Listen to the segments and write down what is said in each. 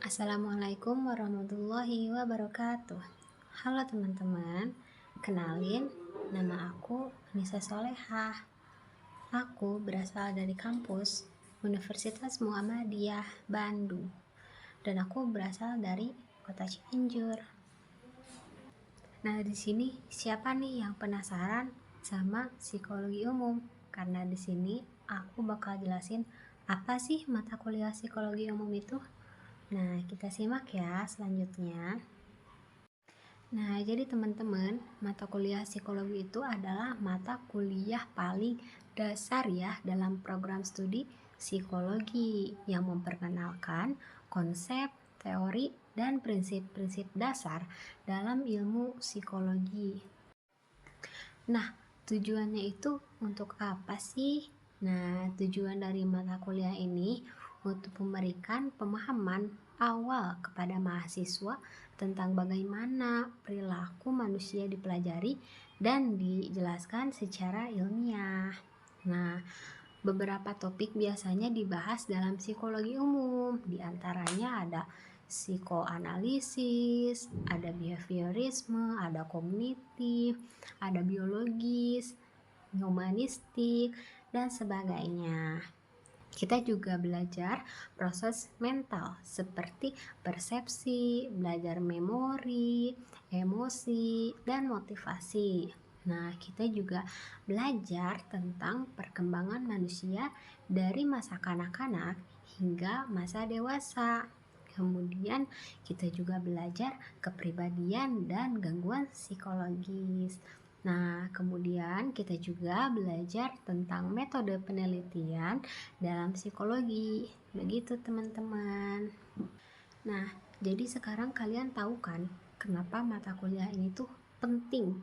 Assalamualaikum warahmatullahi wabarakatuh. Halo teman-teman, kenalin, nama aku Nisa Solehah. Aku berasal dari kampus Universitas Muhammadiyah Bandung, dan aku berasal dari kota Cianjur. Nah, di sini siapa nih yang penasaran sama psikologi umum? Karena di sini aku bakal jelasin apa sih mata kuliah psikologi umum itu. Nah, kita simak ya selanjutnya. Nah, jadi teman-teman, mata kuliah psikologi itu adalah mata kuliah paling dasar ya dalam program studi psikologi yang memperkenalkan konsep, teori, dan prinsip-prinsip dasar dalam ilmu psikologi. Nah, tujuannya itu untuk apa sih? Nah, tujuan dari mata kuliah ini untuk memberikan pemahaman awal kepada mahasiswa tentang bagaimana perilaku manusia dipelajari dan dijelaskan secara ilmiah. Nah, beberapa topik biasanya dibahas dalam psikologi umum, diantaranya ada psikoanalisis, ada behaviorisme, ada kognitif, ada biologis, humanistik, dan sebagainya. Kita juga belajar proses mental seperti persepsi, belajar memori, emosi, dan motivasi. Nah, kita juga belajar tentang perkembangan manusia dari masa kanak-kanak hingga masa dewasa. Kemudian kita juga belajar kepribadian dan gangguan psikologis. Nah, kemudian kita juga belajar tentang metode penelitian dalam psikologi. Begitu teman-teman. Nah, jadi sekarang kalian tahu kan kenapa mata kuliah ini tuh penting?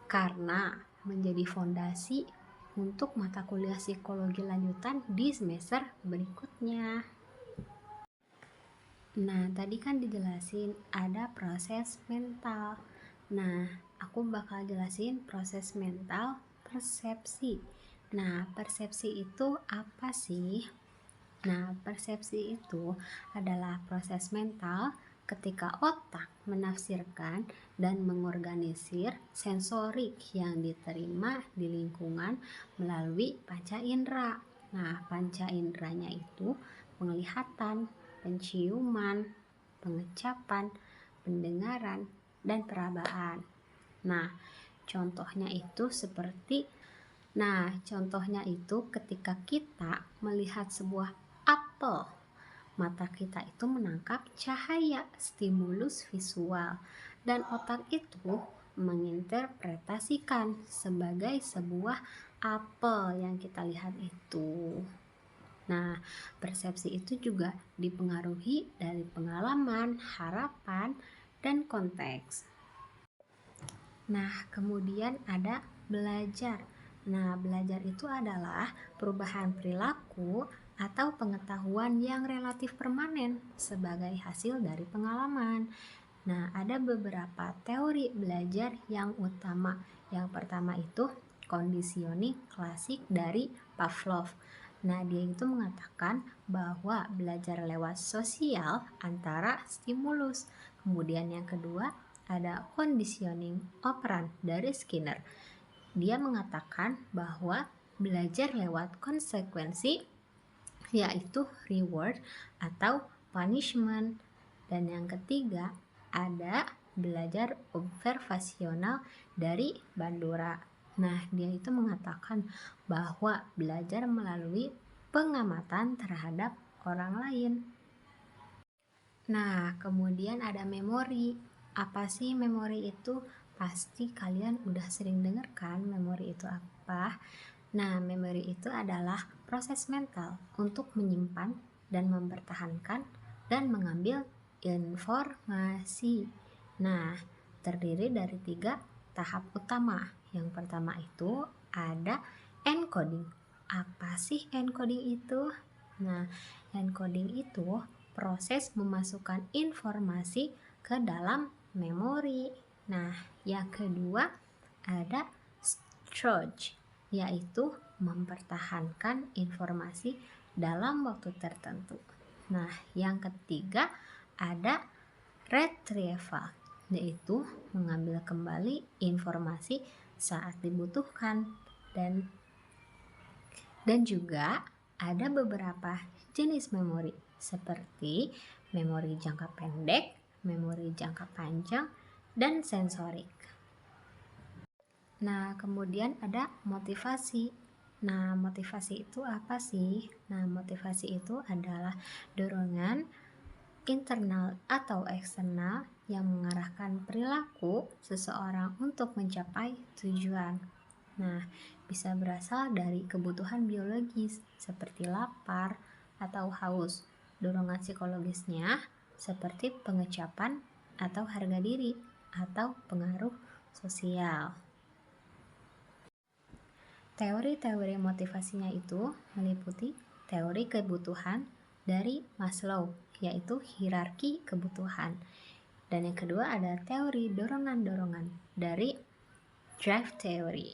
Karena menjadi fondasi untuk mata kuliah psikologi lanjutan di semester berikutnya. Nah, tadi kan dijelasin ada proses mental. Nah, aku bakal jelasin proses mental persepsi. Nah, persepsi itu apa sih? Nah, persepsi itu adalah proses mental ketika otak menafsirkan dan mengorganisir sensorik yang diterima di lingkungan melalui panca indera. Nah, panca inderanya itu penglihatan, penciuman, pengecapan, pendengaran, dan perabaan. Nah, contohnya itu ketika kita melihat sebuah apel, mata kita itu menangkap cahaya stimulus visual dan otak itu menginterpretasikan sebagai sebuah apel yang kita lihat itu. Nah, persepsi itu juga dipengaruhi dari pengalaman, harapan, dan konteks. Nah, kemudian ada belajar. Nah, belajar itu adalah perubahan perilaku atau pengetahuan yang relatif permanen sebagai hasil dari pengalaman. Nah, ada beberapa teori belajar yang utama. Yang pertama itu conditioning klasik dari Pavlov. Nah, dia itu mengatakan bahwa belajar lewat sosial antara stimulus. Kemudian yang kedua ada conditioning operant dari Skinner. Dia mengatakan bahwa belajar lewat konsekuensi, yaitu reward atau punishment. Dan yang ketiga ada belajar observasional dari Bandura. Nah, dia itu mengatakan bahwa belajar melalui pengamatan terhadap orang lain. Nah, kemudian ada memori. Apa sih memori itu? Pasti kalian udah sering dengar kan memori itu apa? Nah, memori itu adalah proses mental untuk menyimpan dan mempertahankan dan mengambil informasi. Nah, terdiri dari 3 tahap utama. Yang pertama itu ada encoding. Apa sih encoding itu? Nah, encoding itu proses memasukkan informasi ke dalam memori. Nah, yang kedua ada storage, yaitu mempertahankan informasi dalam waktu tertentu. Nah, yang ketiga ada retrieval, yaitu mengambil kembali informasi saat dibutuhkan, dan juga ada beberapa jenis memori seperti memori jangka pendek, memori jangka panjang, dan sensorik. Nah, kemudian ada motivasi. Nah, motivasi itu apa sih? Nah, motivasi itu adalah dorongan internal atau eksternal yang mengarahkan perilaku seseorang untuk mencapai tujuan. Nah, bisa berasal dari kebutuhan biologis seperti lapar atau haus. Dorongan psikologisnya seperti pengecapan atau harga diri atau pengaruh sosial. Teori-teori motivasinya itu meliputi teori kebutuhan dari Maslow, yaitu hierarki kebutuhan. Dan yang kedua ada teori dorongan-dorongan dari drive theory.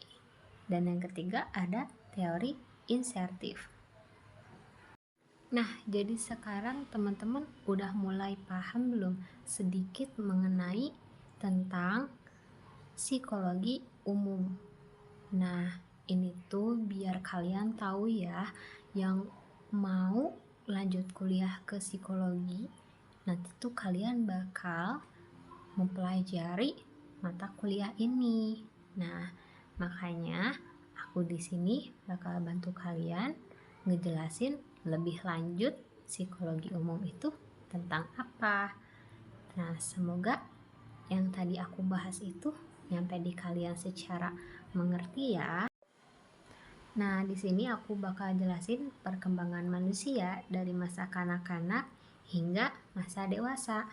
Dan yang ketiga ada teori insertif. Nah, jadi sekarang teman-teman udah mulai paham belum sedikit mengenai tentang psikologi umum? Nah, ini tuh biar kalian tahu ya, yang mau lanjut kuliah ke psikologi, nanti tuh kalian bakal mempelajari mata kuliah ini. Nah, makanya aku di sini bakal bantu kalian ngejelasin lebih lanjut psikologi umum itu tentang apa. Nah, semoga yang tadi aku bahas itu nyampe di kalian secara mengerti ya. Nah, di sini aku bakal jelasin perkembangan manusia dari masa kanak-kanak hingga masa dewasa.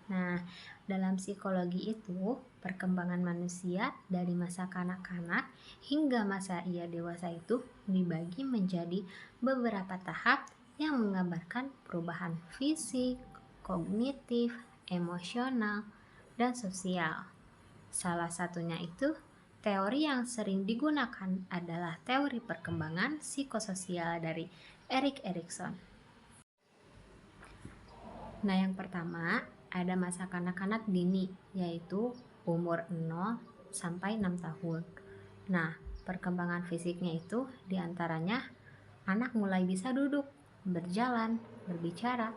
Nah, dalam psikologi itu, perkembangan manusia dari masa kanak-kanak hingga masa ia dewasa itu dibagi menjadi beberapa tahap yang menggambarkan perubahan fisik, kognitif, emosional, dan sosial. Salah satunya itu teori yang sering digunakan adalah teori perkembangan psikososial dari Erik Erikson. Nah, yang pertama ada masa kanak-kanak dini, yaitu umur 0 sampai 6 tahun. Nah, perkembangan fisiknya itu diantaranya anak mulai bisa duduk, berjalan, berbicara,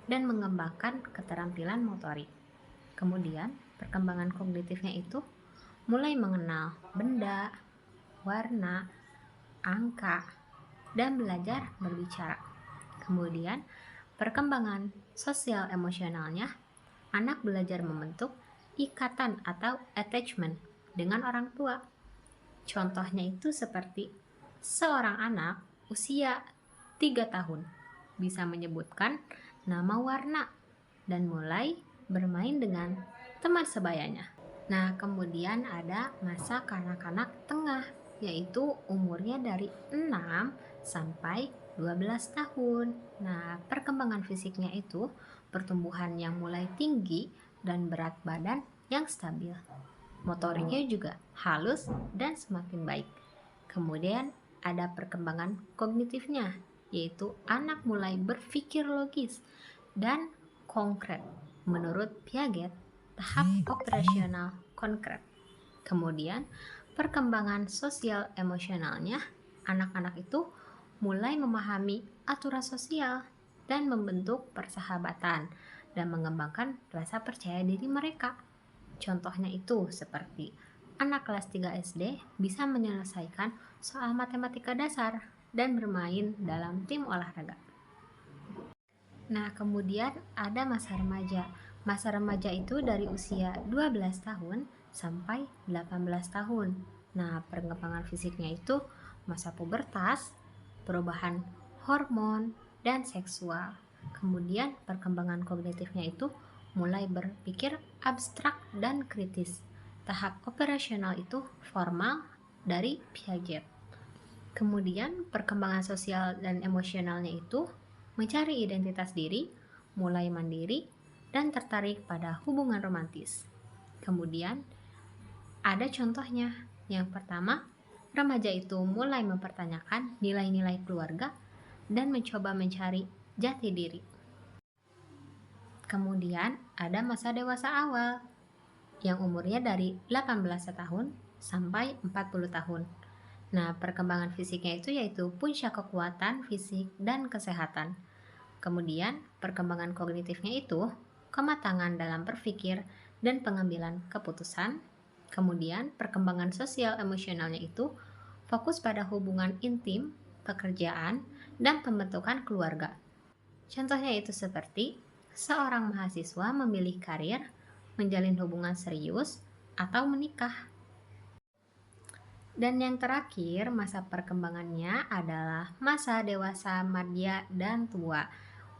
dan mengembangkan keterampilan motorik. Kemudian, perkembangan kognitifnya itu mulai mengenal benda, warna, angka, dan belajar berbicara. Kemudian, perkembangan sosial emosionalnya, anak belajar membentuk ikatan atau attachment dengan orang tua. Contohnya itu seperti seorang anak usia 3 tahun bisa menyebutkan nama warna dan mulai bermain dengan teman sebayanya. Nah, kemudian ada masa kanak-kanak tengah, yaitu umurnya dari 6 sampai 12 tahun. Nah, perkembangan fisiknya itu pertumbuhan yang mulai tinggi dan berat badan yang stabil. Motoriknya juga halus dan semakin baik. Kemudian ada perkembangan kognitifnya, yaitu anak mulai berpikir logis dan konkret. Menurut Piaget, tahap operasional konkret. Kemudian, perkembangan sosial emosionalnya, anak-anak itu mulai memahami aturan sosial dan membentuk persahabatan dan mengembangkan rasa percaya diri mereka. Contohnya itu seperti anak kelas 3 SD bisa menyelesaikan soal matematika dasar dan bermain dalam tim olahraga. Nah, kemudian ada masa remaja. Masa remaja itu dari usia 12 tahun sampai 18 tahun. Nah, perkembangan fisiknya itu masa pubertas, perubahan hormon, dan seksual. Kemudian perkembangan kognitifnya itu mulai berpikir abstrak dan kritis. Tahap operasional itu formal dari Piaget. Kemudian perkembangan sosial dan emosionalnya itu mencari identitas diri, mulai mandiri, dan tertarik pada hubungan romantis. Kemudian ada contohnya. Yang pertama, remaja itu mulai mempertanyakan nilai-nilai keluarga dan mencoba mencari jati diri. Kemudian ada masa dewasa awal yang umurnya dari 18 tahun sampai 40 tahun. Nah, perkembangan fisiknya itu yaitu puncak kekuatan fisik dan kesehatan. Kemudian, perkembangan kognitifnya itu kematangan dalam berpikir dan pengambilan keputusan. Kemudian, perkembangan sosial emosionalnya itu fokus pada hubungan intim, pekerjaan, dan pembentukan keluarga. Contohnya itu seperti seorang mahasiswa memilih karir, menjalin hubungan serius, atau menikah. Dan yang terakhir, masa perkembangannya adalah masa dewasa, madya, dan tua.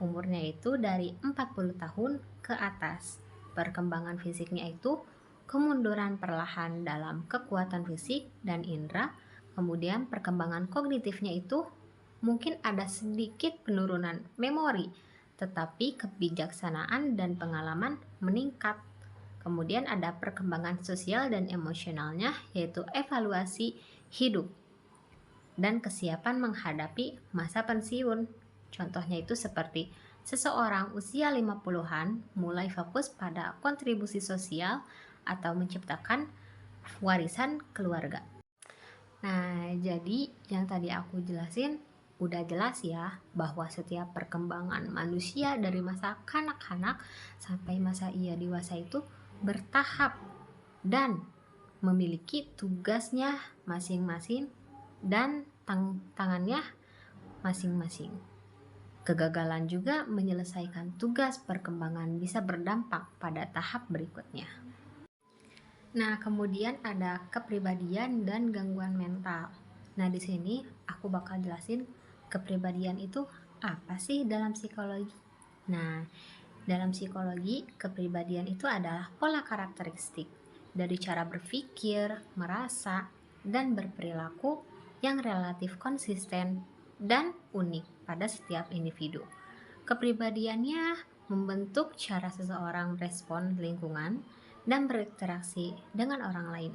Umurnya itu dari 40 tahun ke atas. Perkembangan fisiknya itu kemunduran perlahan dalam kekuatan fisik dan indera. Kemudian perkembangan kognitifnya itu mungkin ada sedikit penurunan memori, tetapi kebijaksanaan dan pengalaman meningkat. Kemudian ada perkembangan sosial dan emosionalnya, yaitu evaluasi hidup dan kesiapan menghadapi masa pensiun. Contohnya itu seperti seseorang usia 50-an mulai fokus pada kontribusi sosial atau menciptakan warisan keluarga. Nah, jadi yang tadi aku jelasin udah jelas ya bahwa setiap perkembangan manusia dari masa kanak-kanak sampai masa ia dewasa itu bertahap dan memiliki tugasnya masing-masing dan tantangannya masing-masing. Kegagalan juga menyelesaikan tugas perkembangan bisa berdampak pada tahap berikutnya. Nah, kemudian ada kepribadian dan gangguan mental. Nah, di sini aku bakal jelasin kepribadian itu apa sih dalam psikologi. Nah, dalam psikologi, kepribadian itu adalah pola karakteristik dari cara berpikir, merasa, dan berperilaku yang relatif konsisten dan unik pada setiap individu. Kepribadiannya membentuk cara seseorang respon lingkungan dan berinteraksi dengan orang lain.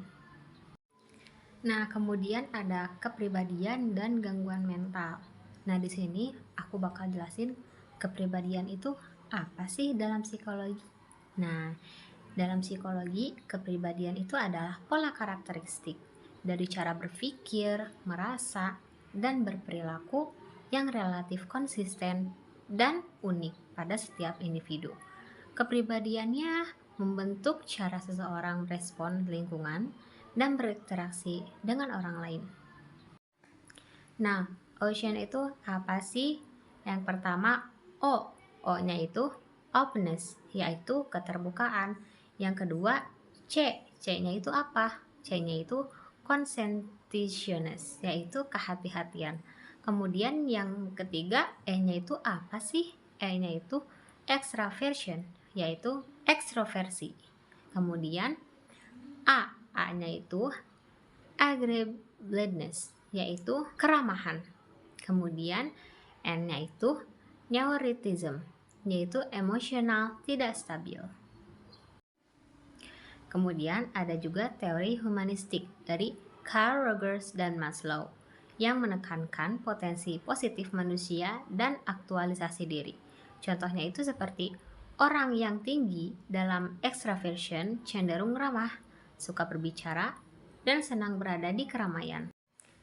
Nah, kemudian ada kepribadian dan gangguan mental. Nah, di sini aku bakal jelasin kepribadian itu apa sih dalam psikologi. Nah, dalam psikologi, kepribadian itu adalah pola karakteristik dari cara berpikir, merasa, dan berperilaku yang relatif konsisten dan unik pada setiap individu. Kepribadiannya membentuk cara seseorang respon lingkungan dan berinteraksi dengan orang lain. Nah, Ocean itu apa sih? Yang pertama, O. O-nya itu openness, yaitu keterbukaan. Yang kedua, C. C-nya itu apa? C-nya itu conscientiousness, yaitu kehati-hatian. Kemudian yang ketiga, E-nya itu apa sih? E-nya itu extraversion, yaitu ekstroversi. Kemudian A. A-nya itu agreeableness, yaitu keramahan. Kemudian N-nya itu neuroticism, yaitu emosional tidak stabil. Kemudian ada juga teori humanistik dari Carl Rogers dan Maslow yang menekankan potensi positif manusia dan aktualisasi diri. Contohnya itu seperti orang yang tinggi dalam extraversion cenderung ramah, suka berbicara, dan senang berada di keramaian.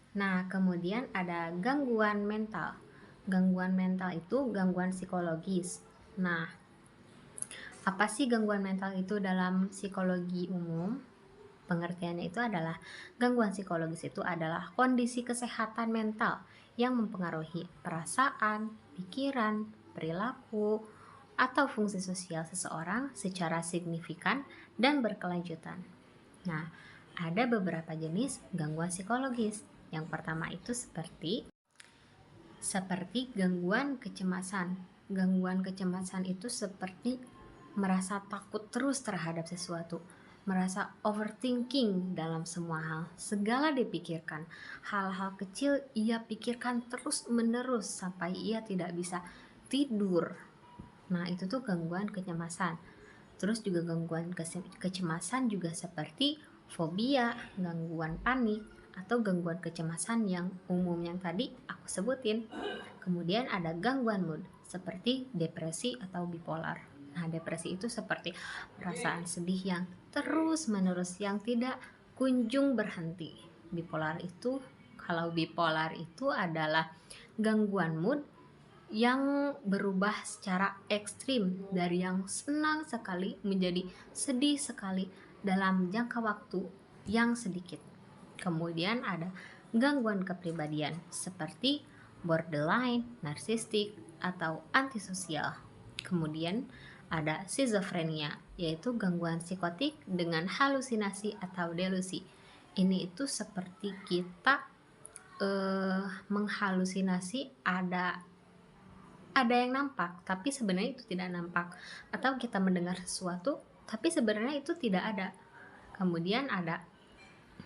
Nah, kemudian ada gangguan mental. Gangguan mental itu gangguan psikologis. Nah, apa sih gangguan mental itu dalam psikologi umum? Pengertiannya itu adalah gangguan psikologis itu adalah kondisi kesehatan mental yang mempengaruhi perasaan, pikiran, perilaku, atau fungsi sosial seseorang secara signifikan dan berkelanjutan. Nah, ada beberapa jenis gangguan psikologis. Yang pertama itu seperti gangguan kecemasan. Gangguan kecemasan itu seperti merasa takut terus terhadap sesuatu, merasa overthinking dalam semua hal, segala dipikirkan. Hal-hal kecil ia pikirkan terus-menerus sampai ia tidak bisa tidur. Nah, itu tuh gangguan kecemasan. Terus juga gangguan kecemasan juga seperti fobia, gangguan panik, atau gangguan kecemasan yang umum yang tadi aku sebutin. Kemudian ada gangguan mood seperti depresi atau bipolar. Nah, depresi itu seperti perasaan sedih yang terus-menerus yang tidak kunjung berhenti. Kalau bipolar itu adalah gangguan mood yang berubah secara ekstrim dari yang senang sekali menjadi sedih sekali dalam jangka waktu yang sedikit. Kemudian ada gangguan kepribadian seperti borderline, narsistik, atau antisosial. Kemudian ada skizofrenia, yaitu gangguan psikotik dengan halusinasi atau delusi. Ini itu seperti kita menghalusinasi ada yang nampak tapi sebenarnya itu tidak nampak, atau kita mendengar sesuatu tapi sebenarnya itu tidak ada. Kemudian ada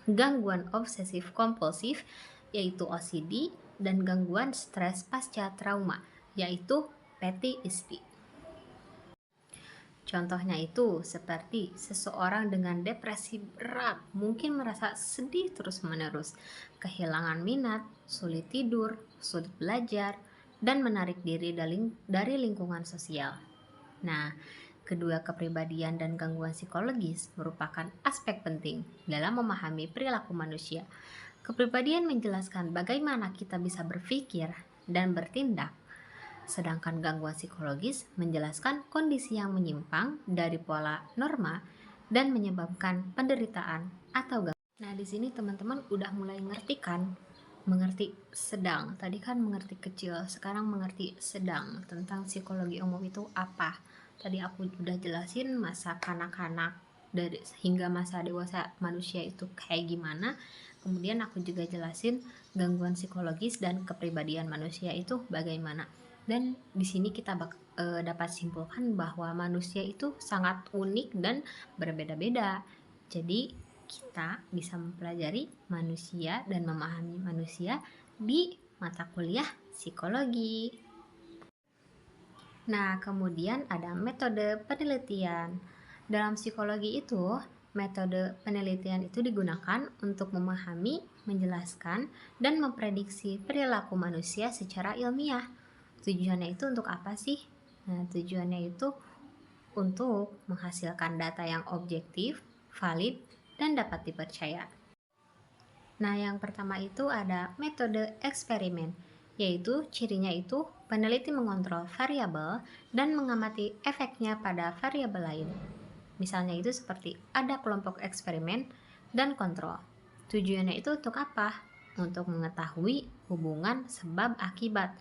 gangguan obsesif kompulsif yaitu OCD, dan gangguan stres pasca trauma yaitu PTSD. Contohnya itu seperti seseorang dengan depresi berat mungkin merasa sedih terus-menerus, kehilangan minat, sulit tidur, sulit belajar, dan menarik diri dari lingkungan sosial. Nah, kedua kepribadian dan gangguan psikologis merupakan aspek penting dalam memahami perilaku manusia. Kepribadian menjelaskan bagaimana kita bisa berpikir dan bertindak, sedangkan gangguan psikologis menjelaskan kondisi yang menyimpang dari pola norma dan menyebabkan penderitaan atau gangguan. Nah, di sini teman-teman udah mulai mengerti sedang. Tadi kan mengerti kecil, sekarang mengerti sedang. Tentang psikologi umum itu apa? Tadi aku udah jelasin masa kanak-kanak dari hingga masa dewasa manusia itu kayak gimana. Kemudian aku juga jelasin gangguan psikologis dan kepribadian manusia itu bagaimana. Dan di sini kita dapat simpulkan bahwa manusia itu sangat unik dan berbeda-beda. Jadi kita bisa mempelajari manusia dan memahami manusia di mata kuliah psikologi. Nah, kemudian ada metode penelitian. Dalam psikologi itu, metode penelitian itu digunakan untuk memahami, menjelaskan, dan memprediksi perilaku manusia secara ilmiah. Tujuannya itu untuk apa sih? Nah, tujuannya itu untuk menghasilkan data yang objektif, valid, dan dapat dipercaya. Nah, yang pertama itu ada metode eksperimen, yaitu cirinya itu peneliti mengontrol variabel dan mengamati efeknya pada variabel lain. Misalnya itu seperti ada kelompok eksperimen dan kontrol. Tujuannya itu untuk apa? Untuk mengetahui hubungan sebab akibat.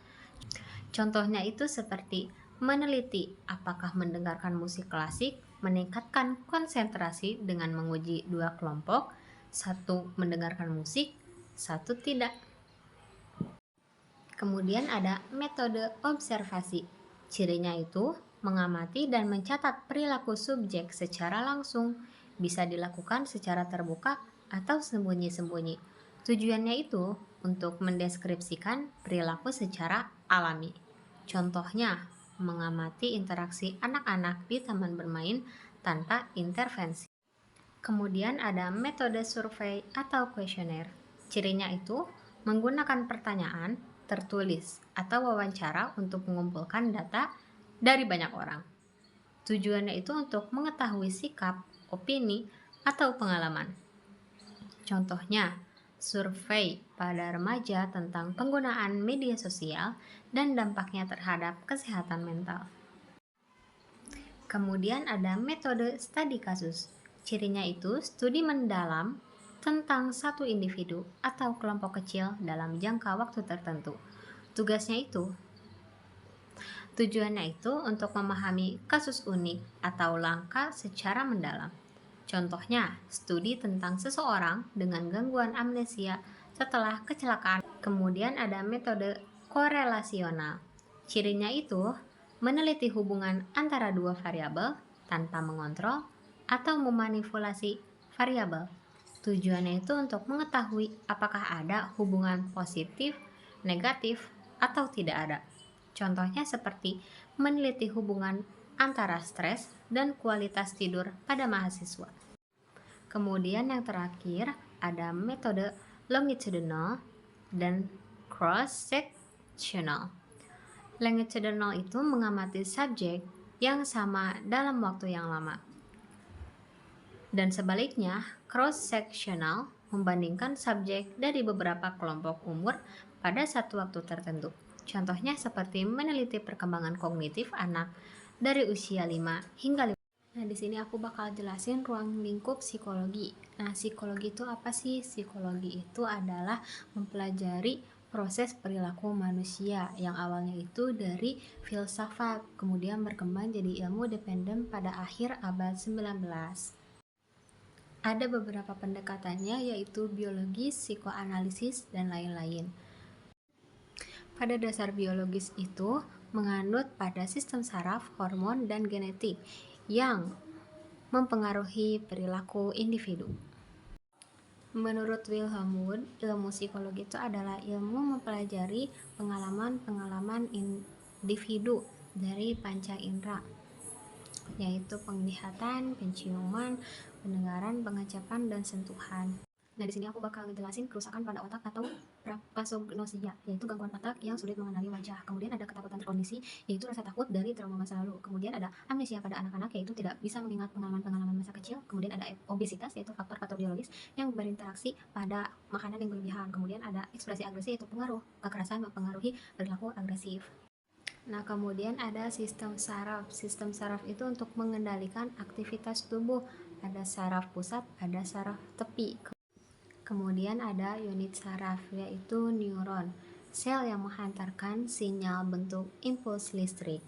Contohnya itu seperti meneliti apakah mendengarkan musik klasik meningkatkan konsentrasi dengan menguji dua kelompok, satu mendengarkan musik, satu tidak. Kemudian ada metode observasi. Cirinya itu mengamati dan mencatat perilaku subjek secara langsung, bisa dilakukan secara terbuka atau sembunyi-sembunyi. Tujuannya itu untuk mendeskripsikan perilaku secara alami. Contohnya, mengamati interaksi anak-anak di taman bermain tanpa intervensi. Kemudian ada metode survei atau kuesioner. Cirinya itu menggunakan pertanyaan tertulis atau wawancara untuk mengumpulkan data dari banyak orang. Tujuannya itu untuk mengetahui sikap, opini, atau pengalaman. Contohnya, survei pada remaja tentang penggunaan media sosial dan dampaknya terhadap kesehatan mental. Kemudian ada metode studi kasus. Cirinya itu studi mendalam tentang satu individu atau kelompok kecil dalam jangka waktu tertentu. Tujuannya itu untuk memahami kasus unik atau langka secara mendalam. Contohnya, studi tentang seseorang dengan gangguan amnesia setelah kecelakaan. Kemudian ada metode korelasional. Cirinya itu meneliti hubungan antara dua variabel tanpa mengontrol atau memanipulasi variabel. Tujuannya itu untuk mengetahui apakah ada hubungan positif, negatif, atau tidak ada. Contohnya seperti meneliti hubungan antara stres dan kualitas tidur pada mahasiswa. Kemudian yang terakhir ada metode longitudinal dan cross-sectional. Longitudinal itu mengamati subjek yang sama dalam waktu yang lama. Dan sebaliknya, cross-sectional membandingkan subjek dari beberapa kelompok umur pada satu waktu tertentu. Contohnya seperti meneliti perkembangan kognitif anak dari usia 5 hingga 5. Nah, di sini aku bakal jelasin ruang lingkup psikologi. Nah, psikologi itu apa sih? Psikologi itu adalah mempelajari proses perilaku manusia yang awalnya itu dari filsafat, kemudian berkembang jadi ilmu dependen pada akhir abad 19. Ada beberapa pendekatannya yaitu biologis, psikoanalisis, dan lain-lain. Pada dasar biologis itu menganut pada sistem saraf, hormon, dan genetik yang mempengaruhi perilaku individu. Menurut Wilhelm Wundt, ilmu psikologi itu adalah ilmu mempelajari pengalaman-pengalaman individu dari panca indera, yaitu penglihatan, penciuman, pendengaran, pengacapan, dan sentuhan. Nah, di sini aku bakal ngejelasin kerusakan pada otak atau praksognosia, yaitu gangguan otak yang sulit mengenali wajah. Kemudian ada ketakutan terkondisi, yaitu rasa takut dari trauma masa lalu. Kemudian ada amnesia pada anak-anak, yaitu tidak bisa mengingat pengalaman-pengalaman masa kecil. Kemudian ada obesitas, yaitu faktor-faktor biologis yang berinteraksi pada makanan yang berlebihan. Kemudian ada ekspresi agresi, yaitu pengaruh kekerasan mempengaruhi perilaku agresif. Nah, kemudian ada sistem saraf. Sistem saraf itu untuk mengendalikan aktivitas tubuh. Ada saraf pusat, ada saraf tepi. Kemudian ada unit saraf, yaitu neuron, sel yang menghantarkan sinyal bentuk impuls listrik.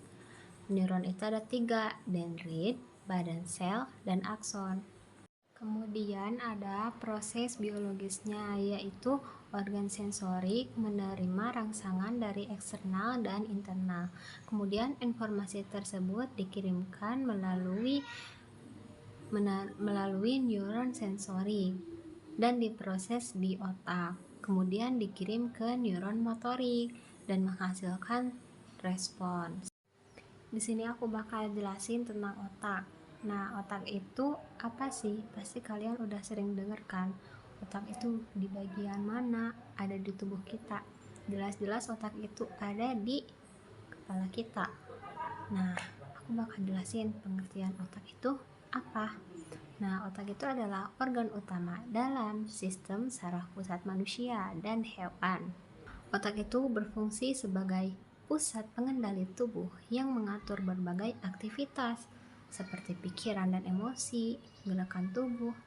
Neuron itu ada 3, dendrit, badan sel, dan akson. Kemudian ada proses biologisnya, yaitu organ sensorik menerima rangsangan dari eksternal dan internal. Kemudian informasi tersebut dikirimkan melalui neuron sensori dan diproses di otak, kemudian dikirim ke neuron motorik dan menghasilkan respons. Di sini aku bakal jelasin tentang otak. Nah, otak itu apa sih? Pasti kalian udah sering denger kan? Otak itu di bagian mana? Ada di tubuh kita. Jelas-jelas otak itu ada di kepala kita. Nah, aku bakal jelasin pengertian otak itu apa. Nah, otak itu adalah organ utama dalam sistem saraf pusat manusia dan hewan. Otak itu berfungsi sebagai pusat pengendali tubuh yang mengatur berbagai aktivitas seperti pikiran dan emosi, gerakan tubuh,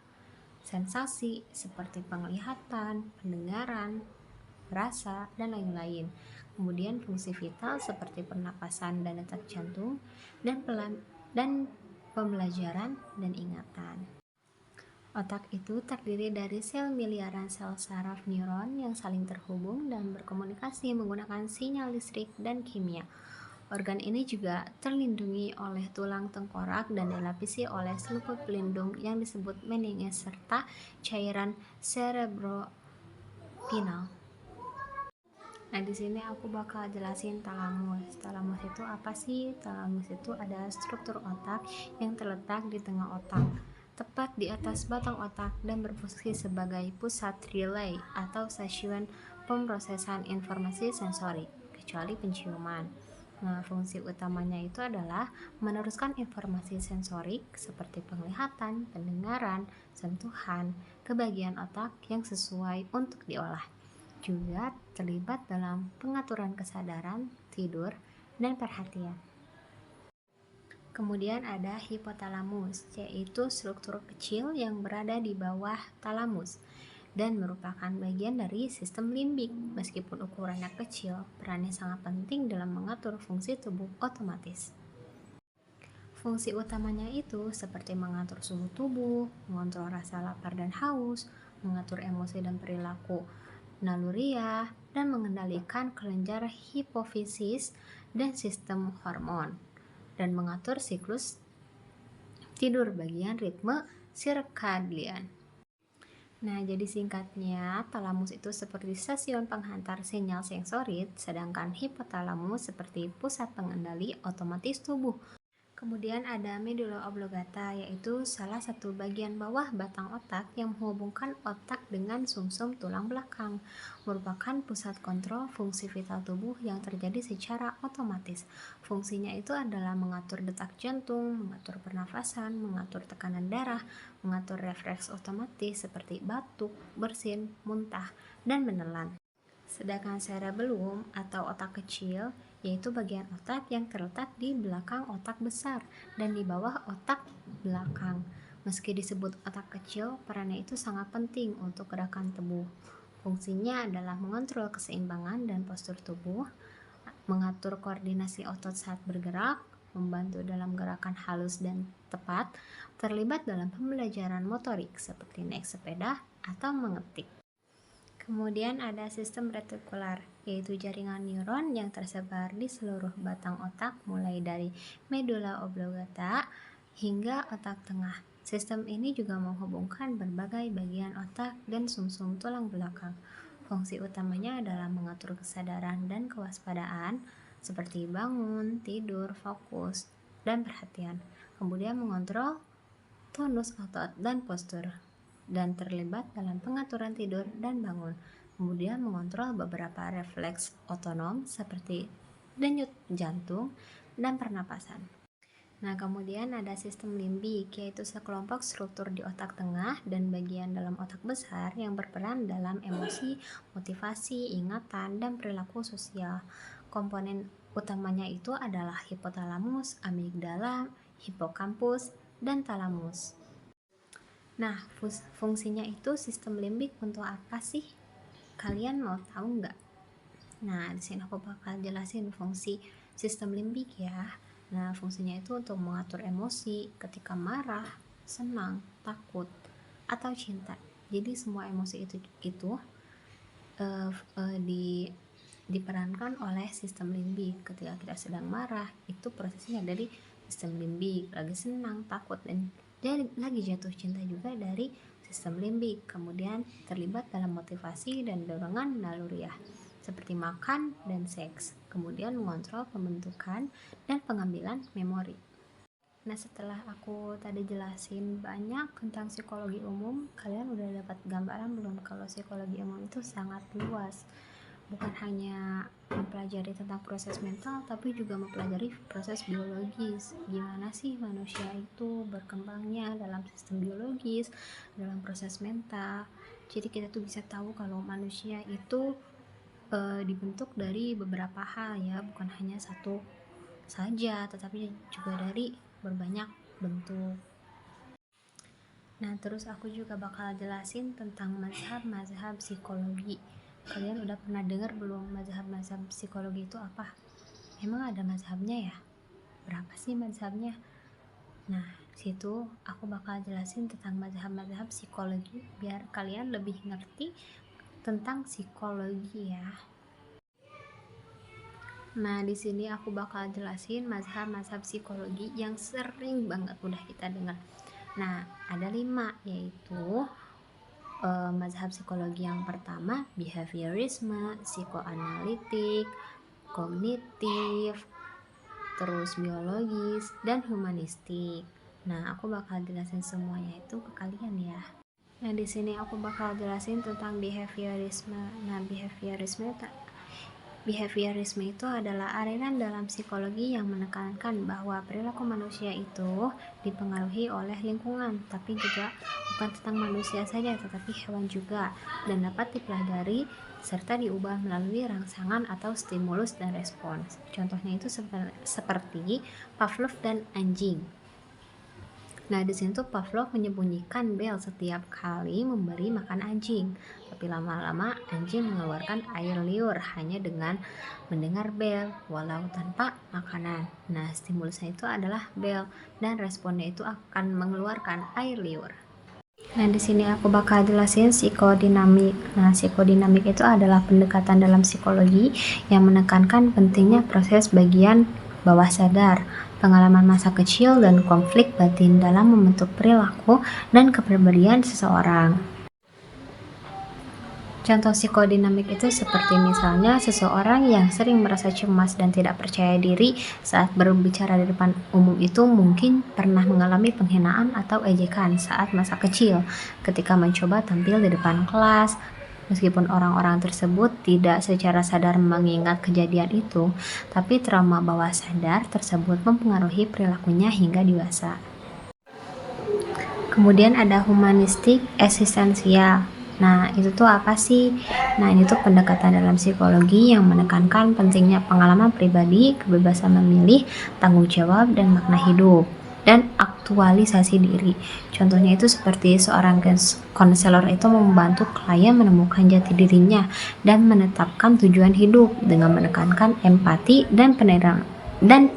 sensasi seperti penglihatan, pendengaran, rasa, dan lain-lain. Kemudian fungsi vital seperti pernapasan dan detak jantung dan pembelajaran dan ingatan. Otak itu terdiri dari sel miliaran sel saraf neuron yang saling terhubung dan berkomunikasi menggunakan sinyal listrik dan kimia. Organ ini juga terlindungi oleh tulang tengkorak dan dilapisi oleh selaput pelindung yang disebut meninges serta cairan cerebrospinal. Nah, di sini aku bakal jelasin talamus. Talamus itu apa sih? Talamus itu adalah struktur otak yang terletak di tengah otak, tepat di atas batang otak dan berfungsi sebagai pusat relay atau stasiun pemrosesan informasi sensorik, kecuali penciuman. Nah, fungsi utamanya itu adalah meneruskan informasi sensorik seperti penglihatan, pendengaran, sentuhan ke bagian otak yang sesuai untuk diolah. Juga terlibat dalam pengaturan kesadaran, tidur, dan perhatian. Kemudian ada hipotalamus, yaitu struktur kecil yang berada di bawah talamus dan merupakan bagian dari sistem limbik. Meskipun ukurannya kecil, perannya sangat penting dalam mengatur fungsi tubuh otomatis. Fungsi utamanya itu seperti mengatur suhu tubuh, mengontrol rasa lapar dan haus, mengatur emosi dan perilaku naluriah, dan mengendalikan kelenjar hipofisis dan sistem hormon, dan mengatur siklus tidur bagian ritme sirkadian. Nah, jadi singkatnya, talamus itu seperti stasiun penghantar sinyal sensorik, sedangkan hipotalamus seperti pusat pengendali otomatis tubuh. Kemudian ada medulla oblongata, yaitu salah satu bagian bawah batang otak yang menghubungkan otak dengan sumsum tulang belakang, merupakan pusat kontrol fungsi vital tubuh yang terjadi secara otomatis. Fungsinya itu adalah mengatur detak jantung, mengatur pernafasan, mengatur tekanan darah, mengatur refleks otomatis seperti batuk, bersin, muntah, dan menelan. Sedangkan cerebellum atau otak kecil yaitu bagian otak yang terletak di belakang otak besar dan di bawah otak belakang. Meski disebut otak kecil, perannya itu sangat penting untuk gerakan tubuh. Fungsinya adalah mengontrol keseimbangan dan postur tubuh, mengatur koordinasi otot saat bergerak, membantu dalam gerakan halus dan tepat, terlibat dalam pembelajaran motorik seperti naik sepeda atau mengetik. Kemudian ada sistem retikular, yaitu jaringan neuron yang tersebar di seluruh batang otak mulai dari medulla oblongata hingga otak tengah. Sistem ini juga menghubungkan berbagai bagian otak dan sumsum tulang belakang. Fungsi utamanya adalah mengatur kesadaran dan kewaspadaan seperti bangun, tidur, fokus, dan perhatian. Kemudian mengontrol tonus otot dan postur, dan terlibat dalam pengaturan tidur dan bangun. Kemudian mengontrol beberapa refleks otonom seperti denyut jantung dan pernapasan. Nah, kemudian ada sistem limbik, yaitu sekelompok struktur di otak tengah dan bagian dalam otak besar yang berperan dalam emosi, motivasi, ingatan, dan perilaku sosial. Komponen utamanya itu adalah hipotalamus, amigdala, hipokampus, dan talamus. Nah, fungsinya itu sistem limbik untuk apa sih? Kalian mau tahu nggak? Nah, di sini aku bakal jelasin fungsi sistem limbik ya. Nah, fungsinya itu untuk mengatur emosi ketika marah, senang, takut, atau cinta. Jadi semua emosi itu diperankan oleh sistem limbik. Ketika kita sedang marah, itu prosesnya dari sistem limbik. Lagi senang, takut, dan lagi jatuh cinta juga dari sistem limbik. Kemudian terlibat dalam motivasi dan dorongan naluriah seperti makan dan seks. Kemudian mengontrol pembentukan dan pengambilan memori. Nah, setelah aku tadi jelasin banyak tentang psikologi umum, kalian udah dapat gambaran belum kalau psikologi umum itu sangat luas? Bukan hanya mempelajari tentang proses mental, tapi juga mempelajari proses biologis. Gimana sih manusia itu berkembangnya dalam sistem biologis, dalam proses mental. Jadi kita tuh bisa tahu kalau manusia itu dibentuk dari beberapa hal ya, bukan hanya satu saja, tetapi juga dari berbanyak bentuk. Nah, terus aku juga bakal jelasin tentang mazhab-mazhab psikologi. Kalian udah pernah dengar belum mazhab-mazhab psikologi itu apa? Emang ada mazhabnya ya? Berapa sih mazhabnya? Nah, situ aku bakal jelasin tentang mazhab-mazhab psikologi biar kalian lebih ngerti tentang psikologi ya. Nah, di sini aku bakal jelasin mazhab-mazhab psikologi yang sering banget udah kita dengar. Nah, ada 5, yaitu mazhab psikologi yang pertama behaviorisme, psikoanalitik, kognitif, terus biologis, dan humanistik. Nah, aku bakal jelasin semuanya itu ke kalian ya. Nah, di sini aku bakal jelasin tentang behaviorisme. Nah, behaviorisme itu adalah aliran dalam psikologi yang menekankan bahwa perilaku manusia itu dipengaruhi oleh lingkungan, tapi juga bukan tentang manusia saja, tetapi hewan juga, dan dapat dipelajari serta diubah melalui rangsangan atau stimulus dan respons. Contohnya itu seperti Pavlov dan anjing. Nah, di sini tuh Pavlov menyembunyikan bel setiap kali memberi makan anjing. Tapi lama-lama anjing mengeluarkan air liur hanya dengan mendengar bel walau tanpa makanan. Nah, stimulusnya itu adalah bel dan responnya itu akan mengeluarkan air liur. Nah, di sini aku bakal jelasin psikodinamik. Nah, psikodinamik itu adalah pendekatan dalam psikologi yang menekankan pentingnya proses bagian bawah sadar, pengalaman masa kecil, dan konflik batin dalam membentuk perilaku dan kepribadian seseorang. Contoh psikodinamik itu seperti misalnya seseorang yang sering merasa cemas dan tidak percaya diri saat berbicara di depan umum itu mungkin pernah mengalami penghinaan atau ejekan saat masa kecil ketika mencoba tampil di depan kelas. Meskipun orang-orang tersebut tidak secara sadar mengingat kejadian itu, tapi trauma bawah sadar tersebut mempengaruhi perilakunya hingga dewasa. Kemudian ada humanistik eksistensial. Nah, itu tuh apa sih? Nah, ini tuh pendekatan dalam psikologi yang menekankan pentingnya pengalaman pribadi, kebebasan memilih, tanggung jawab, dan makna hidup, dan aktualisasi diri. Contohnya itu seperti seorang konselor itu membantu klien menemukan jati dirinya dan menetapkan tujuan hidup dengan menekankan empati dan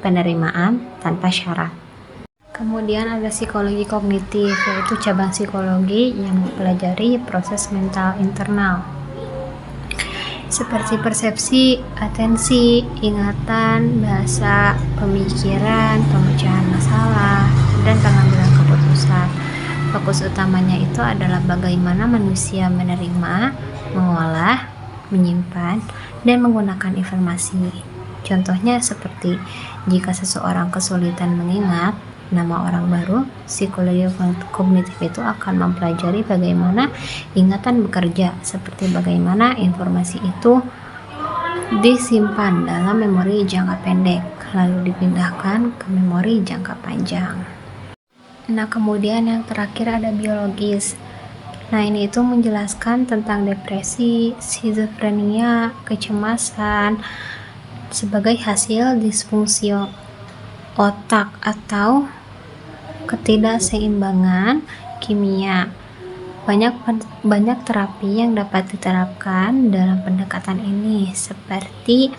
penerimaan tanpa syarat. Kemudian ada psikologi kognitif, yaitu cabang psikologi yang mempelajari proses mental internal seperti persepsi, atensi, ingatan, bahasa, pemikiran, pemecahan masalah, dan pengambilan keputusan. Fokus utamanya itu adalah bagaimana manusia menerima, mengolah, menyimpan, dan menggunakan informasi. Contohnya seperti jika seseorang kesulitan mengingat nama orang baru, psikologi kognitif itu akan mempelajari bagaimana ingatan bekerja, seperti bagaimana informasi itu disimpan dalam memori jangka pendek, lalu dipindahkan ke memori jangka panjang. Nah, kemudian yang terakhir ada biologis. Nah, ini itu menjelaskan tentang depresi, skizofrenia, kecemasan sebagai hasil disfungsi otak atau ketidakseimbangan kimia. Banyak terapi yang dapat diterapkan dalam pendekatan ini seperti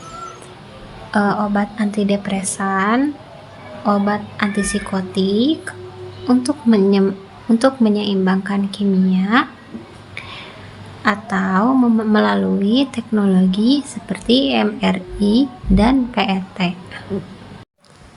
obat antidepresan, obat antipsikotik untuk menyeimbangkan kimia, atau melalui teknologi seperti MRI dan PET.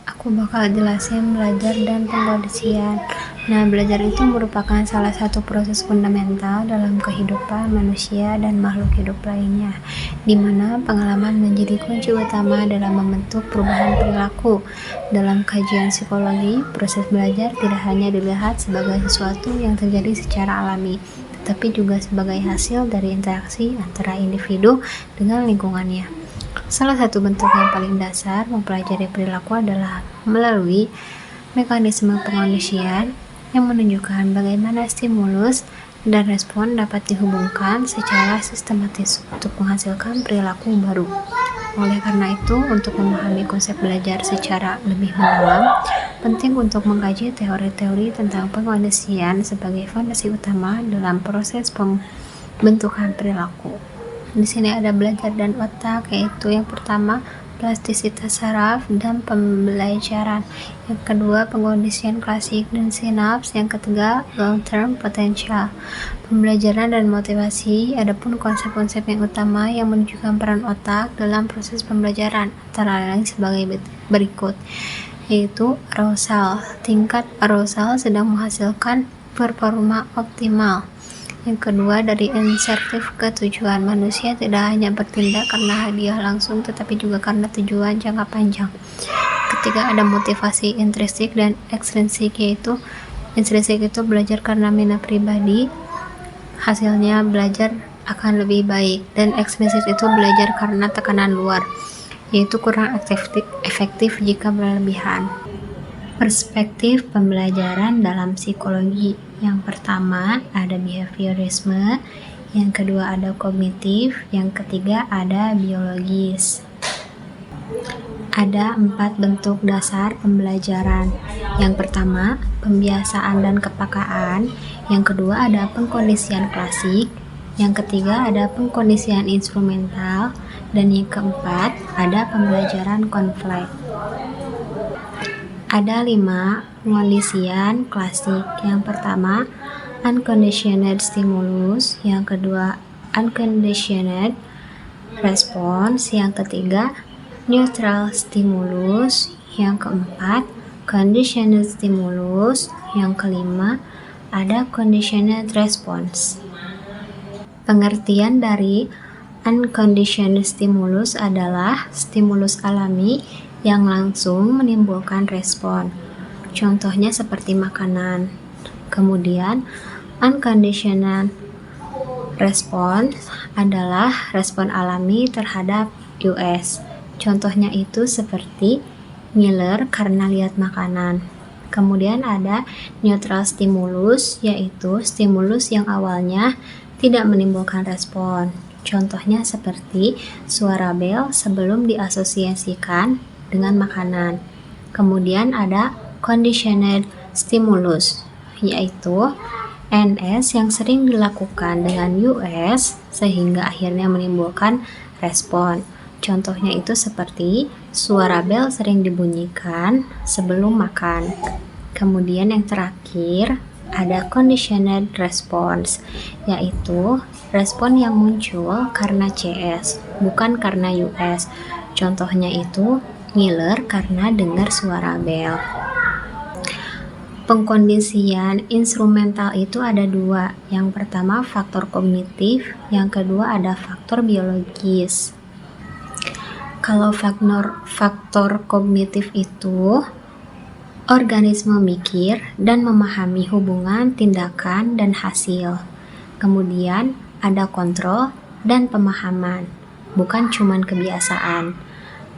Aku bakal jelasin belajar dan pengkondisian. Nah, belajar itu merupakan salah satu proses fundamental dalam kehidupan manusia dan makhluk hidup lainnya, di mana pengalaman menjadi kunci utama dalam membentuk perubahan perilaku. Dalam kajian psikologi, proses belajar tidak hanya dilihat sebagai sesuatu yang terjadi secara alami, tetapi juga sebagai hasil dari interaksi antara individu dengan lingkungannya. Salah satu bentuk yang paling dasar mempelajari perilaku adalah melalui mekanisme pengkondisian yang menunjukkan bagaimana stimulus dan respon dapat dihubungkan secara sistematis untuk menghasilkan perilaku baru. Oleh karena itu, untuk memahami konsep belajar secara lebih mendalam, penting untuk mengkaji teori-teori tentang pengkondisian sebagai fondasi utama dalam proses pembentukan perilaku. Di sini ada belajar dan otak, yaitu yang pertama plastisitas saraf dan pembelajaran, yang kedua pengkondisian klasik dan sinaps, yang ketiga long term potential, pembelajaran dan motivasi. Adapun konsep-konsep yang utama yang menunjukkan peran otak dalam proses pembelajaran antara lain sebagai berikut, yaitu arousal. Tingkat arousal sedang menghasilkan performa optimal. Yang kedua, dari insentif ke tujuan. Manusia tidak hanya bertindak karena hadiah langsung, tetapi juga karena tujuan jangka panjang. Ketiga, ada motivasi intrinsik dan ekstrinsik, yaitu intrinsik itu belajar karena minat pribadi, hasilnya belajar akan lebih baik, dan ekstrinsik itu belajar karena tekanan luar, yaitu kurang efektif jika berlebihan. Perspektif pembelajaran dalam psikologi. Yang pertama ada behaviorisme, yang kedua ada kognitif, yang ketiga ada biologis. Ada 4 bentuk dasar pembelajaran. Yang pertama, pembiasaan dan kepekaan. Yang kedua ada pengkondisian klasik. Yang ketiga ada pengkondisian instrumental. Dan yang keempat ada pembelajaran konflik. Ada 5 pengkondisian klasik. Yang pertama, unconditioned stimulus. Yang kedua, unconditioned response. Yang ketiga, neutral stimulus. Yang keempat, conditioned stimulus. Yang kelima, ada conditioned response. Pengertian dari unconditioned stimulus adalah stimulus alami yang langsung menimbulkan respon. Contohnya seperti makanan. Kemudian, unconditional response adalah respon alami terhadap US. Contohnya itu seperti ngiler karena lihat makanan. Kemudian ada neutral stimulus, yaitu stimulus yang awalnya tidak menimbulkan respon. Contohnya seperti suara bel sebelum diasosiasikan dengan makanan. Kemudian ada conditioned stimulus, yaitu NS yang sering dilakukan dengan US sehingga akhirnya menimbulkan respon. Contohnya itu seperti suara bel sering dibunyikan sebelum makan. Kemudian yang terakhir ada conditioned response, yaitu respon yang muncul karena CS, bukan karena US. Contohnya itu ngiler karena dengar suara bel. Pengkondisian instrumental itu ada dua. Yang pertama faktor kognitif, yang kedua ada faktor biologis. Kalau faktor kognitif itu organisme mikir dan memahami hubungan tindakan dan hasil. Kemudian ada kontrol dan pemahaman, bukan cuman kebiasaan.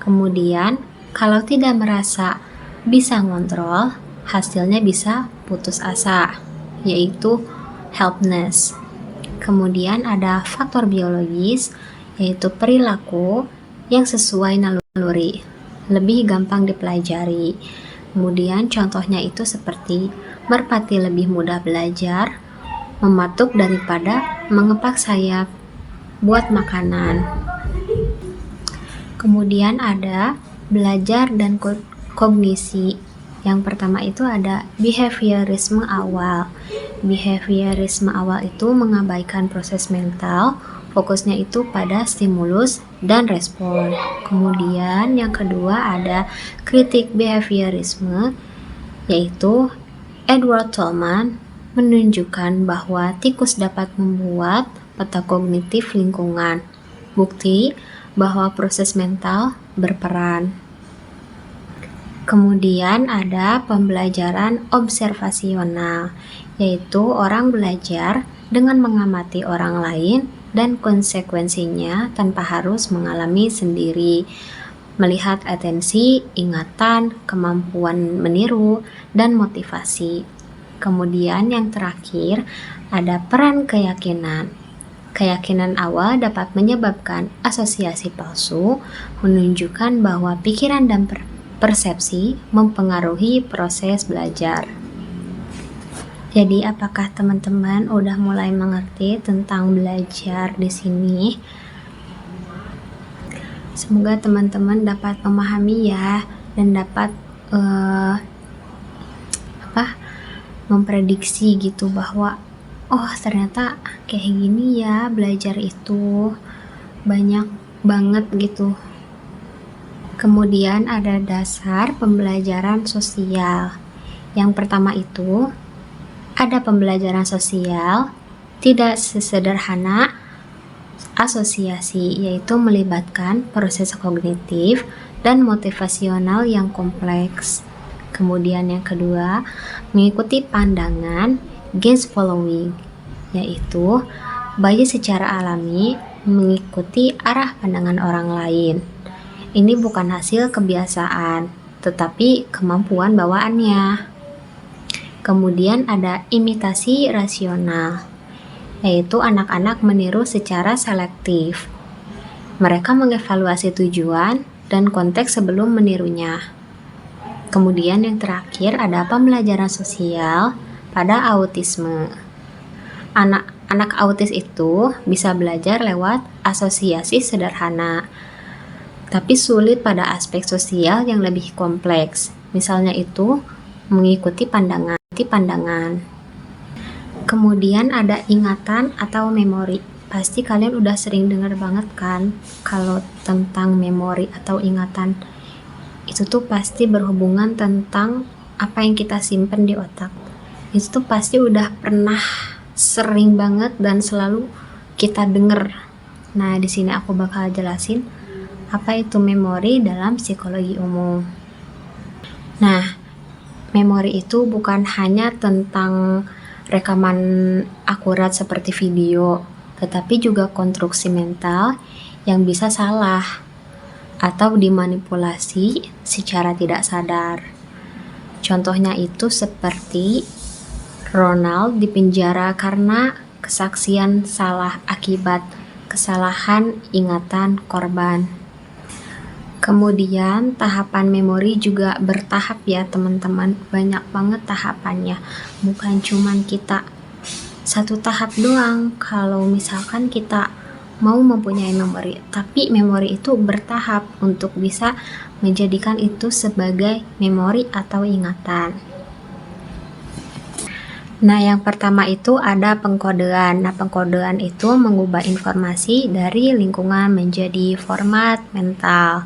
Kemudian kalau tidak merasa bisa ngontrol, hasilnya bisa putus asa, yaitu helplessness. Kemudian ada faktor biologis, yaitu perilaku yang sesuai naluri, lebih gampang dipelajari. Kemudian contohnya itu seperti merpati lebih mudah belajar, mematuk daripada mengepak sayap buat makanan. Kemudian ada belajar dan kognisi. Yang pertama itu ada behaviorisme awal. Behaviorisme awal itu mengabaikan proses mental, fokusnya itu pada stimulus dan respon. Kemudian yang kedua ada kritik behaviorisme, yaitu Edward Tolman menunjukkan bahwa tikus dapat membuat peta kognitif lingkungan. Bukti bahwa proses mental berperan. Kemudian ada pembelajaran observasional, yaitu orang belajar dengan mengamati orang lain dan konsekuensinya tanpa harus mengalami sendiri, melihat atensi, ingatan, kemampuan meniru, dan motivasi. Kemudian yang terakhir ada peran keyakinan. Keyakinan awal dapat menyebabkan asosiasi palsu, menunjukkan bahwa pikiran dan persepsi mempengaruhi proses belajar. Jadi, apakah teman-teman udah mulai mengerti tentang belajar di sini? Semoga teman-teman dapat memahami ya, dan dapat memprediksi gitu bahwa oh ternyata kayak gini ya belajar itu banyak banget gitu. Kemudian ada dasar pembelajaran sosial. Yang pertama itu ada pembelajaran sosial tidak sesederhana asosiasi, yaitu melibatkan proses kognitif dan motivasional yang kompleks. Kemudian yang kedua, mengikuti pandangan gaze following, yaitu belajar secara alami mengikuti arah pandangan orang lain. Ini bukan hasil kebiasaan, tetapi kemampuan bawaannya. Kemudian ada imitasi rasional, yaitu anak-anak meniru secara selektif. Mereka mengevaluasi tujuan dan konteks sebelum menirunya. Kemudian yang terakhir ada pembelajaran sosial pada autisme. Anak autis itu bisa belajar lewat asosiasi sederhana, tapi sulit pada aspek sosial yang lebih kompleks. Misalnya itu mengikuti pandangan. Kemudian ada ingatan atau memori. Pasti kalian udah sering dengar banget kan kalau tentang memori atau ingatan. Itu tuh pasti berhubungan tentang apa yang kita simpen di otak. Itu tuh pasti udah pernah sering banget dan selalu kita dengar. Nah, di sini aku bakal jelasin apa itu memori dalam psikologi umum. Nah, memori itu bukan hanya tentang rekaman akurat seperti video, tetapi juga konstruksi mental yang bisa salah atau dimanipulasi secara tidak sadar. Contohnya itu seperti Ronald dipenjara karena kesaksian salah akibat kesalahan ingatan korban. Kemudian tahapan memori juga bertahap ya teman-teman, banyak banget tahapannya, bukan cuman kita satu tahap doang. Kalau misalkan kita mau mempunyai memori, tapi memori itu bertahap untuk bisa menjadikan itu sebagai memori atau ingatan. Nah, yang pertama itu ada pengkodean. Nah, pengkodean itu mengubah informasi dari lingkungan menjadi format mental.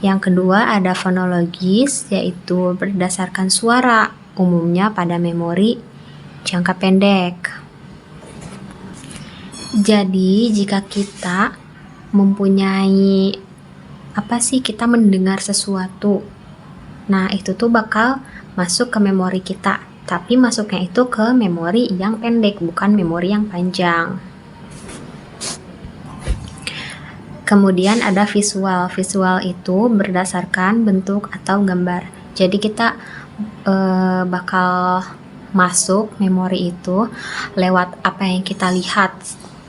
Yang kedua ada fonologis, yaitu berdasarkan suara, umumnya pada memori jangka pendek. Jadi, jika kita mempunyai kita mendengar sesuatu, nah itu tuh bakal masuk ke memori kita, tapi masuknya itu ke memori yang pendek, bukan memori yang panjang. Kemudian ada visual. Visual itu berdasarkan bentuk atau gambar. Jadi kita bakal masuk memori itu lewat apa yang kita lihat,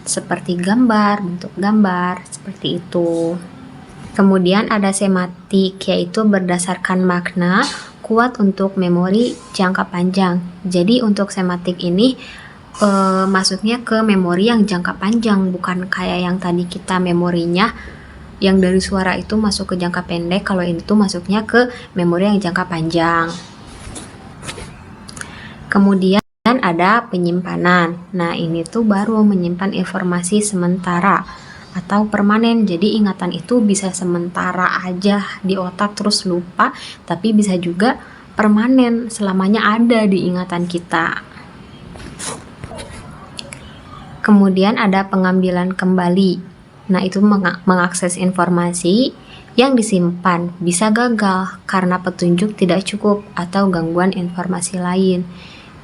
seperti gambar, bentuk gambar, seperti itu. Kemudian ada sematik, yaitu berdasarkan makna kuat untuk memori jangka panjang. Jadi untuk sematik ini masuknya ke memori yang jangka panjang, bukan kayak yang tadi kita memorinya yang dari suara itu masuk ke jangka pendek. Kalau ini tuh masuknya ke memori yang jangka panjang. Kemudian ada penyimpanan. Nah, ini tuh baru menyimpan informasi sementara atau permanen. Jadi ingatan itu bisa sementara aja di otak terus lupa, tapi bisa juga permanen, selamanya ada di ingatan kita. Kemudian ada pengambilan kembali. Nah, itu mengakses informasi yang disimpan bisa gagal karena petunjuk tidak cukup atau gangguan informasi lain.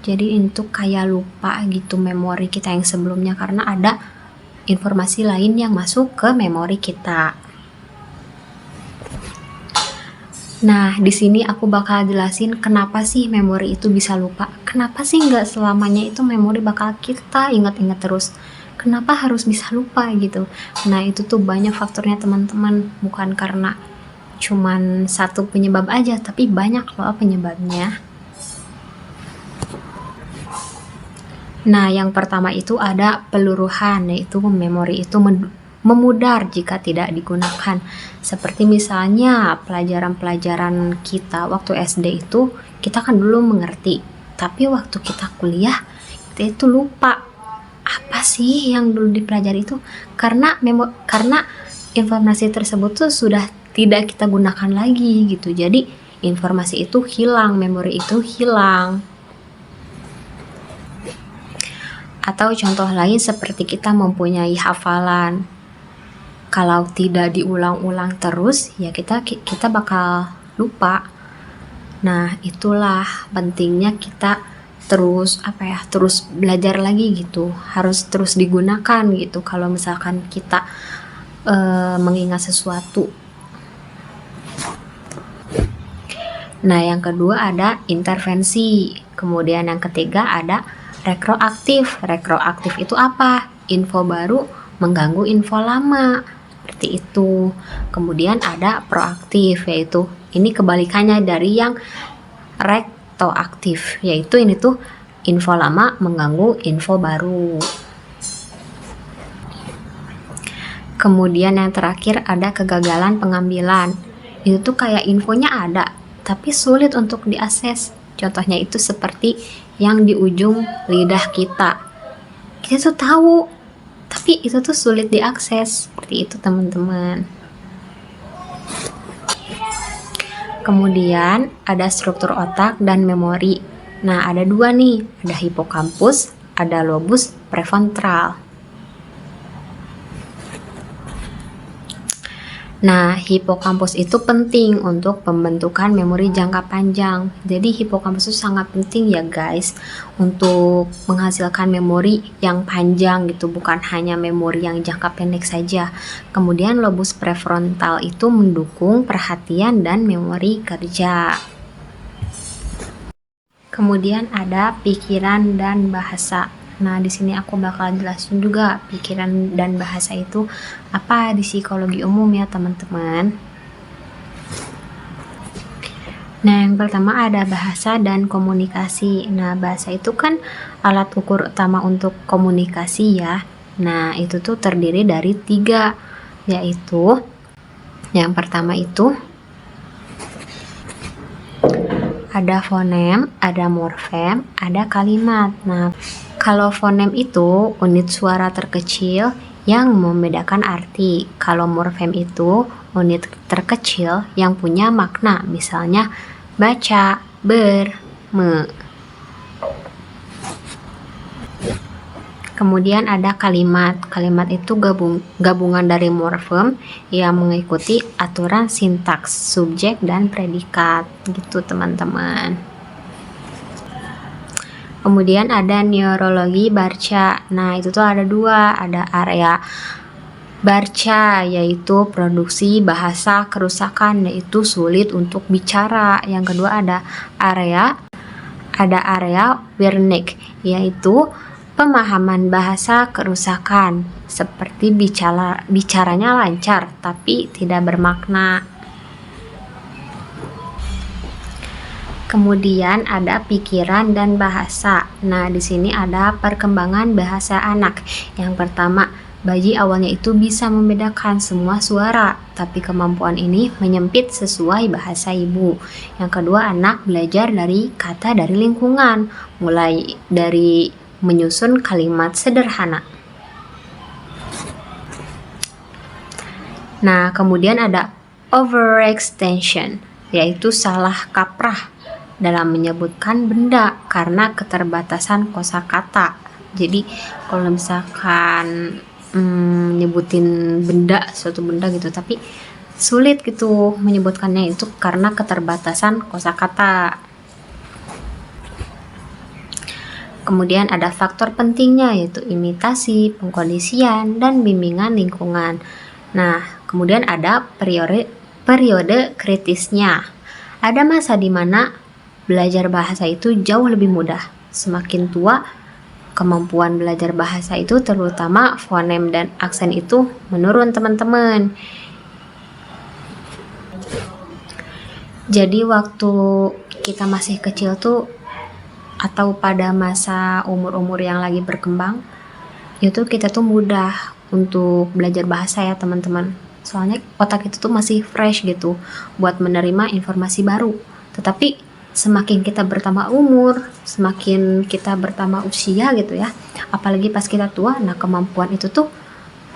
Jadi itu kayak lupa gitu memori kita yang sebelumnya karena ada informasi lain yang masuk ke memori kita. Nah, di sini aku bakal jelasin kenapa sih memori itu bisa lupa. Kenapa sih nggak selamanya itu memori bakal kita ingat-ingat terus. Kenapa harus bisa lupa gitu. Nah, itu tuh banyak faktornya teman-teman. Bukan karena cuman satu penyebab aja, tapi banyak loh penyebabnya. Nah, yang pertama itu ada peluruhan, yaitu memori itu memudar jika tidak digunakan. Seperti misalnya pelajaran-pelajaran kita waktu SD itu kita kan dulu mengerti, tapi waktu kita kuliah kita itu lupa apa sih yang dulu dipelajari itu karena informasi tersebut tuh sudah tidak kita gunakan lagi gitu. Jadi informasi itu hilang, memori itu hilang. Atau contoh lain seperti kita mempunyai hafalan. Kalau tidak diulang-ulang terus, ya kita bakal lupa. Nah, itulah pentingnya kita terus terus belajar lagi gitu. Harus terus digunakan gitu. Kalau misalkan kita mengingat sesuatu. Nah, yang kedua ada intervensi. Kemudian yang ketiga ada retroaktif. Retroaktif itu apa? Info baru mengganggu info lama. Seperti itu. Kemudian ada proaktif, yaitu ini kebalikannya dari yang retroaktif, yaitu ini tuh info lama mengganggu info baru. Kemudian yang terakhir ada kegagalan pengambilan. Itu tuh kayak infonya ada, tapi sulit untuk diakses. Contohnya itu seperti yang di ujung lidah kita. Kita tuh tahu, tapi itu tuh sulit diakses. Seperti itu teman-teman. Kemudian ada struktur otak dan memori. Nah, ada dua nih, ada hipokampus, ada lobus prefrontal. Nah, hipokampus itu penting untuk pembentukan memori jangka panjang. Jadi hipokampus itu sangat penting ya guys, untuk menghasilkan memori yang panjang gitu, bukan hanya memori yang jangka pendek saja. Kemudian lobus prefrontal itu mendukung perhatian dan memori kerja. Kemudian ada pikiran dan bahasa. Nah, di sini aku bakal jelasin juga pikiran dan bahasa itu apa di psikologi umum ya, teman-teman. Nah, yang pertama ada bahasa dan komunikasi. Nah, bahasa itu kan alat ukur utama untuk komunikasi ya. Nah, itu tuh terdiri dari 3, yaitu yang pertama itu ada fonem, ada morfem, ada kalimat. Nah, kalau fonem itu unit suara terkecil yang membedakan arti. Kalau morfem itu unit terkecil yang punya makna, misalnya baca, ber, me. Kemudian ada kalimat. Kalimat itu gabungan dari morfem yang mengikuti aturan sintaks, subjek dan predikat. Gitu teman-teman. Kemudian ada neurologi Barca. Nah, itu tuh ada 2. Ada area Barca, yaitu produksi bahasa kerusakan, yaitu sulit untuk bicara. Yang kedua ada area Wernicke, yaitu pemahaman bahasa kerusakan, seperti bicaranya lancar tapi tidak bermakna. Kemudian ada pikiran dan bahasa. Nah, di sini ada perkembangan bahasa anak. Yang pertama, bayi awalnya itu bisa membedakan semua suara, tapi kemampuan ini menyempit sesuai bahasa ibu. Yang kedua, anak belajar dari kata dari lingkungan, mulai dari menyusun kalimat sederhana. Nah, kemudian ada overextension, yaitu salah kaprah dalam menyebutkan benda karena keterbatasan kosakata. Jadi, kalau misalkan nyebutin benda, suatu benda gitu, tapi sulit gitu menyebutkannya itu karena keterbatasan kosakata. Kemudian ada faktor pentingnya, yaitu imitasi, pengkondisian, dan bimbingan lingkungan. Nah, kemudian ada periode kritisnya. Ada masa di mana belajar bahasa itu jauh lebih mudah. Semakin tua, kemampuan belajar bahasa itu, terutama fonem dan aksen itu menurun teman-teman. Jadi waktu kita masih kecil tuh, atau pada masa umur-umur yang lagi berkembang, itu kita tuh mudah untuk belajar bahasa ya teman-teman. Soalnya otak itu tuh masih fresh gitu buat menerima informasi baru. Tetapi semakin kita bertambah umur, semakin kita bertambah usia gitu ya, apalagi pas kita tua, nah kemampuan itu tuh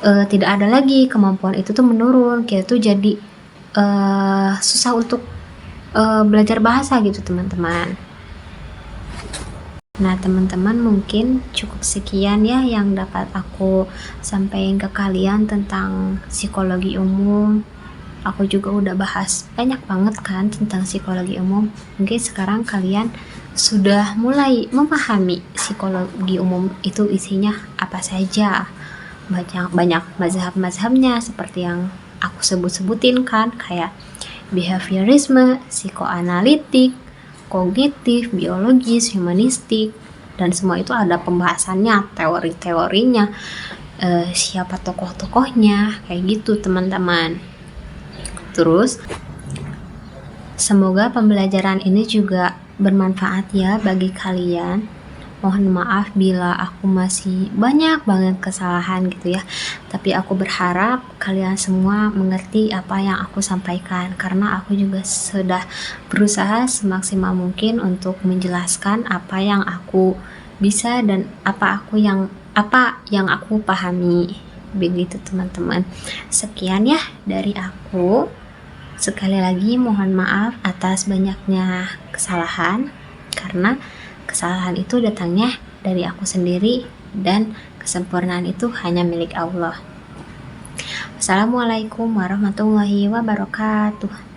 tidak ada lagi, kemampuan itu tuh menurun. Kita tuh jadi susah untuk belajar bahasa gitu teman-teman. Nah teman-teman, mungkin cukup sekian ya yang dapat aku sampaikan ke kalian tentang psikologi umum. Aku juga udah bahas banyak banget kan tentang psikologi umum. Mungkin sekarang kalian sudah mulai memahami psikologi umum itu isinya apa saja. Banyak mazhab-mazhabnya seperti yang aku sebut-sebutin kan, kayak behaviorisme, psikoanalitik, kognitif, biologis, humanistik, dan semua itu ada pembahasannya, teori-teorinya, siapa tokoh-tokohnya, kayak gitu teman-teman. Terus semoga pembelajaran ini juga bermanfaat ya bagi kalian. Mohon maaf bila aku masih banyak banget kesalahan gitu ya, tapi aku berharap kalian semua mengerti apa yang aku sampaikan, karena aku juga sudah berusaha semaksimal mungkin untuk menjelaskan apa yang aku bisa dan apa yang aku pahami. Begitu teman-teman. Sekian ya dari aku. Sekali lagi mohon maaf atas banyaknya kesalahan, karena kesalahan itu datangnya dari aku sendiri dan kesempurnaan itu hanya milik Allah. Assalamualaikum warahmatullahi wabarakatuh.